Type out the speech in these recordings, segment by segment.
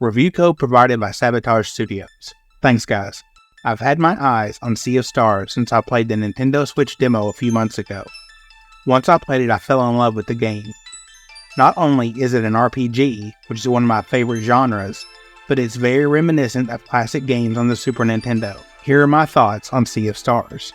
Review code provided by Sabotage Studios. Thanks guys. I've had my eyes on Sea of Stars since I played the Nintendo Switch demo a few months ago. Once I played it, I fell in love with the game. Not only is it an RPG, which is one of my favorite genres, but it's very reminiscent of classic games on the Super Nintendo. Here are my thoughts on Sea of Stars.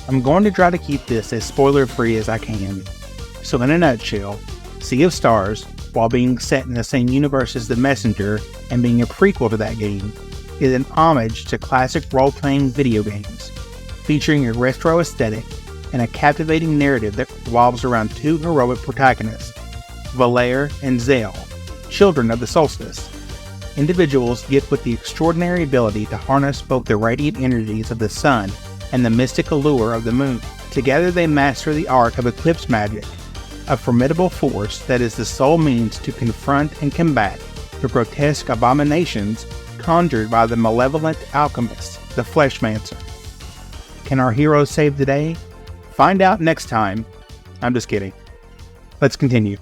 I'm going to try to keep this as spoiler-free as I can. So in a nutshell, Sea of Stars, while being set in the same universe as The Messenger and being a prequel to that game, is an homage to classic role-playing video games, featuring a retro aesthetic and a captivating narrative that revolves around two heroic protagonists, Valere and Zale, children of the Solstice. Individuals gift with the extraordinary ability to harness both the radiant energies of the sun and the mystic allure of the moon. Together they master the art of Eclipse Magic, a formidable force that is the sole means to confront and combat the grotesque abominations conjured by the malevolent alchemist, the Fleshmancer. Can our heroes save the day? Find out next time. I'm just kidding. Let's continue.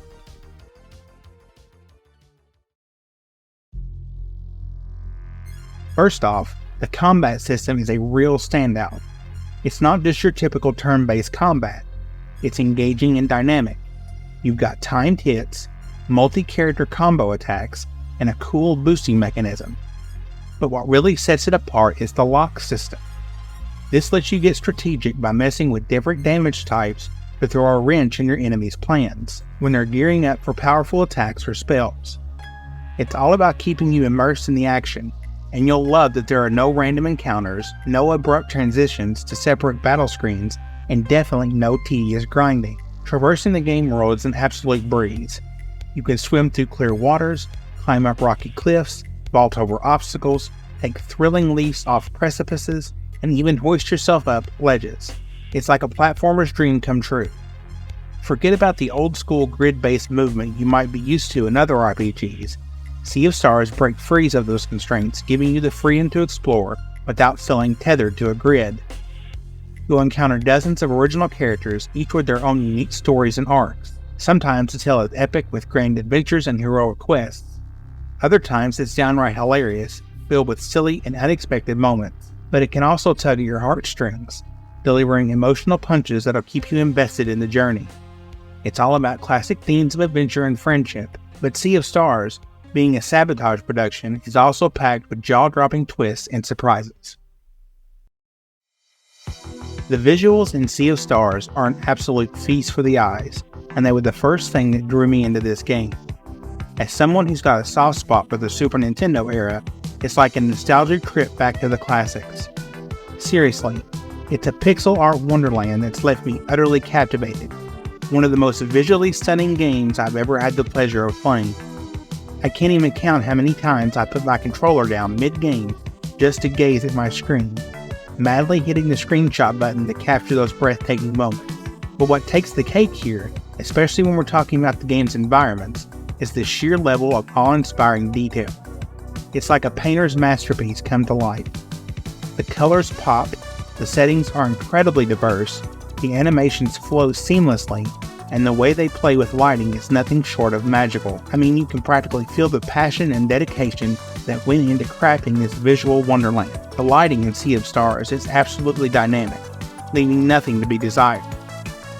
First off, the combat system is a real standout. It's not just your typical turn-based combat. It's engaging and dynamic. You've got timed hits, multi-character combo attacks, and a cool boosting mechanism. But what really sets it apart is the lock system. This lets you get strategic by messing with different damage types to throw a wrench in your enemy's plans when they're gearing up for powerful attacks or spells. It's all about keeping you immersed in the action, and you'll love that there are no random encounters, no abrupt transitions to separate battle screens, and definitely no tedious grinding. Traversing the game world is an absolute breeze. You can swim through clear waters, climb up rocky cliffs, vault over obstacles, take thrilling leaps off precipices, and even hoist yourself up ledges. It's like a platformer's dream come true. Forget about the old school grid-based movement you might be used to in other RPGs. Sea of Stars break free of those constraints, giving you the freedom to explore without feeling tethered to a grid. You'll encounter dozens of original characters, each with their own unique stories and arcs. Sometimes the tale is epic with grand adventures and heroic quests. Other times it's downright hilarious, filled with silly and unexpected moments. But it can also tug at your heartstrings, delivering emotional punches that'll keep you invested in the journey. It's all about classic themes of adventure and friendship, but Sea of Stars, being a Sabotage production, is also packed with jaw-dropping twists and surprises. The visuals in Sea of Stars are an absolute feast for the eyes, and they were the first thing that drew me into this game. As someone who's got a soft spot for the Super Nintendo era, it's like a nostalgic trip back to the classics. Seriously, it's a pixel art wonderland that's left me utterly captivated. One of the most visually stunning games I've ever had the pleasure of playing. I can't even count how many times I put my controller down mid-game just to gaze at my screen, madly hitting the screenshot button to capture those breathtaking moments. But what takes the cake here, especially when we're talking about the game's environments, is the sheer level of awe-inspiring detail. It's like a painter's masterpiece come to life. The colors pop, the settings are incredibly diverse, the animations flow seamlessly, and the way they play with lighting is nothing short of magical. I mean, you can practically feel the passion and dedication that went into crafting this visual wonderland. The lighting in Sea of Stars is absolutely dynamic, leaving nothing to be desired.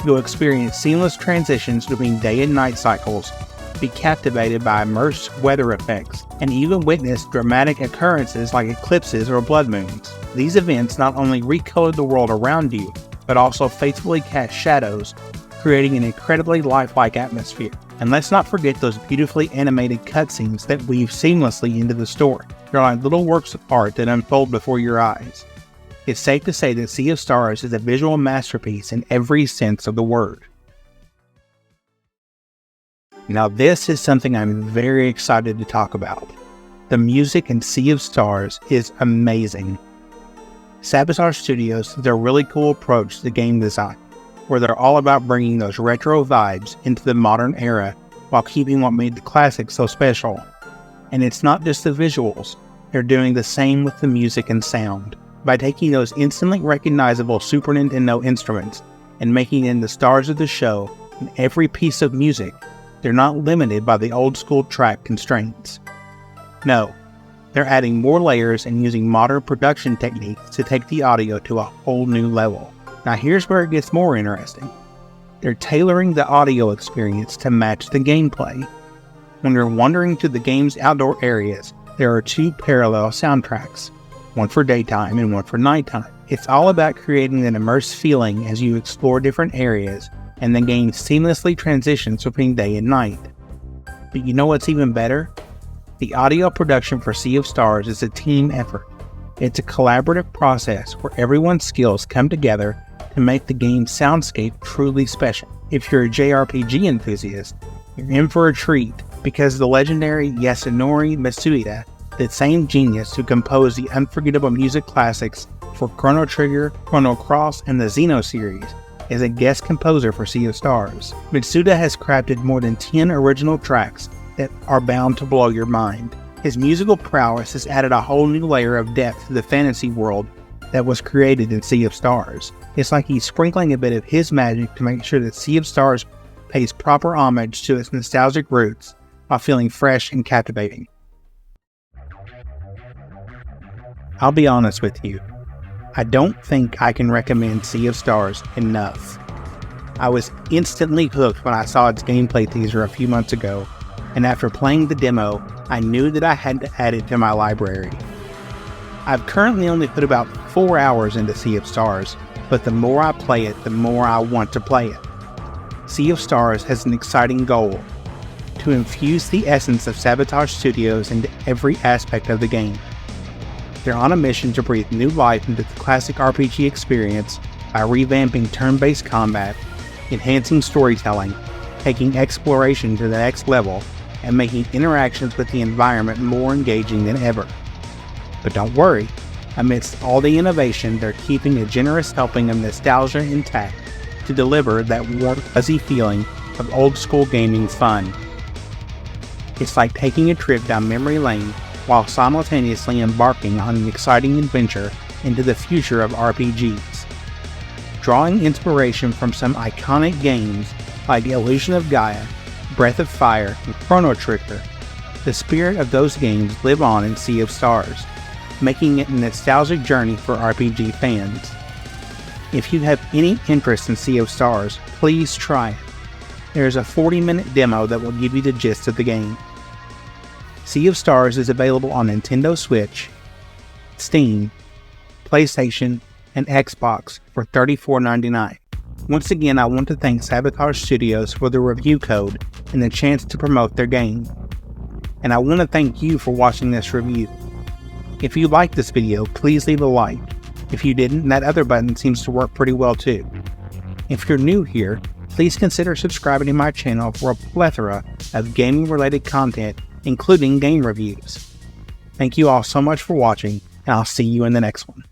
You'll experience seamless transitions between day and night cycles, be captivated by immersed weather effects, and even witness dramatic occurrences like eclipses or blood moons. These events not only recolor the world around you, but also faithfully cast shadows, creating an incredibly lifelike atmosphere. And let's not forget those beautifully animated cutscenes that weave seamlessly into the story. They're like little works of art that unfold before your eyes. It's safe to say that Sea of Stars is a visual masterpiece in every sense of the word. Now this is something I'm very excited to talk about. The music in Sea of Stars is amazing. Sabotage Studios has a really cool approach to game design, where they're all about bringing those retro vibes into the modern era while keeping what made the classic so special. And it's not just the visuals, they're doing the same with the music and sound. By taking those instantly recognizable Super Nintendo instruments and making them the stars of the show in every piece of music, they're not limited by the old school track constraints. No, they're adding more layers and using modern production techniques to take the audio to a whole new level. Now here's where it gets more interesting. They're tailoring the audio experience to match the gameplay. When you're wandering to the game's outdoor areas, there are two parallel soundtracks, one for daytime and one for nighttime. It's all about creating an immersive feeling as you explore different areas, and the game seamlessly transitions between day and night. But you know what's even better? The audio production for Sea of Stars is a team effort. It's a collaborative process where everyone's skills come together to make the game's soundscape truly special. If you're a JRPG enthusiast, you're in for a treat, because the legendary Yasunori Mitsuda, the same genius who composed the unforgettable music classics for Chrono Trigger, Chrono Cross, and the Xeno series, is a guest composer for Sea of Stars. Mitsuda has crafted more than 10 original tracks that are bound to blow your mind. His musical prowess has added a whole new layer of depth to the fantasy world that was created in Sea of Stars. It's like he's sprinkling a bit of his magic to make sure that Sea of Stars pays proper homage to its nostalgic roots while feeling fresh and captivating. I'll be honest with you, I don't think I can recommend Sea of Stars enough. I was instantly hooked when I saw its gameplay teaser a few months ago, and after playing the demo, I knew that I had to add it to my library. I've currently only put about 4 hours into Sea of Stars, but the more I play it, the more I want to play it. Sea of Stars has an exciting goal: to infuse the essence of Sabotage Studios into every aspect of the game. They're on a mission to breathe new life into the classic RPG experience by revamping turn-based combat, enhancing storytelling, taking exploration to the next level, and making interactions with the environment more engaging than ever. But don't worry, amidst all the innovation, they're keeping a generous helping of nostalgia intact to deliver that warm, fuzzy feeling of old-school gaming fun. It's like taking a trip down memory lane while simultaneously embarking on an exciting adventure into the future of RPGs. Drawing inspiration from some iconic games like Illusion of Gaia, Breath of Fire, and Chrono Trigger, the spirit of those games live on in Sea of Stars, making it a nostalgic journey for RPG fans. If you have any interest in Sea of Stars, please try it. There is a 40-minute demo that will give you the gist of the game. Sea of Stars is available on Nintendo Switch, Steam, PlayStation, and Xbox for $34.99. Once again, I want to thank Sabotage Studios for the review code and the chance to promote their game. And I want to thank you for watching this review. If you liked this video, please leave a like. If you didn't, that other button seems to work pretty well too. If you're new here, please consider subscribing to my channel for a plethora of gaming-related content, including game reviews. Thank you all so much for watching, and I'll see you in the next one.